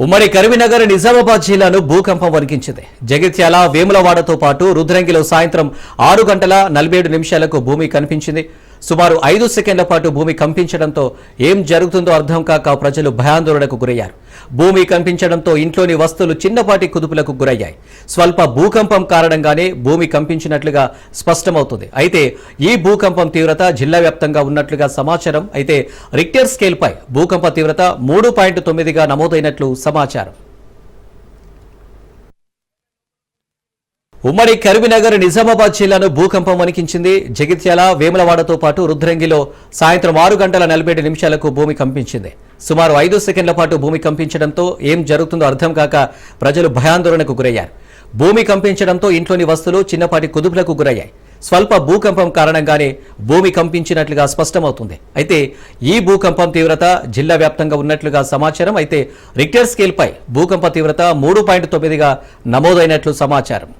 ఉమ్మడి కరీంనగర్ నిజామాబాద్ జిల్లాను భూకంపం వణికించింది. జగిత్యాల వేములవాడతో పాటు రుద్రంగిలో సాయంత్రం 6:47 భూమి కనిపించింది. సుమారు 5 సెకండ్ల పాటు భూమి కంపించడంతో ఏం జరుగుతుందో అర్థం కాక ప్రజలు భయాందోళనకు గురయ్యారు. భూమి కంపించడంతో ఇంట్లోని వస్తువులు చిన్నపాటి కుదుపులకు గురయ్యాయి. స్వల్ప భూకంపం కారణంగానే భూమి కంపించినట్లుగా స్పష్టమవుతుంది. అయితే ఈ భూకంపం తీవ్రత జిల్లా వ్యాప్తంగా ఉన్నట్లుగా సమాచారం. అయితే రిక్టర్ స్కేల్పై భూకంప తీవ్రత 3.9గా నమోదైనట్లు సమాచారం. ఉమ్మడి కరీంనగర్ నిజామాబాద్ జిల్లాను భూకంపం వణికించింది. జగిత్యాల వేములవాడతో పాటు రుద్రంగిలో సాయంత్రం 6:47 భూమి కంపించింది. సుమారు 5 సెకండ్ల పాటు భూమి కంపించడంతో ఏం జరుగుతుందో అర్థం కాక ప్రజలు భయాందోళనకు గురయ్యారు. భూమి కంపించడంతో ఇంట్లోని వస్తువులు చిన్నపాటి కుదుపులకు గురయ్యాయి. స్వల్ప భూకంపం కారణంగానే భూమి కంపించినట్లుగా స్పష్టమవుతుంది. అయితే ఈ భూకంపం తీవ్రత జిల్లా వ్యాప్తంగా ఉన్నట్లుగా సమాచారం. అయితే రిక్టర్ స్కేల్పై భూకంప తీవ్రత 3.9గా నమోదైనట్లు సమాచారం.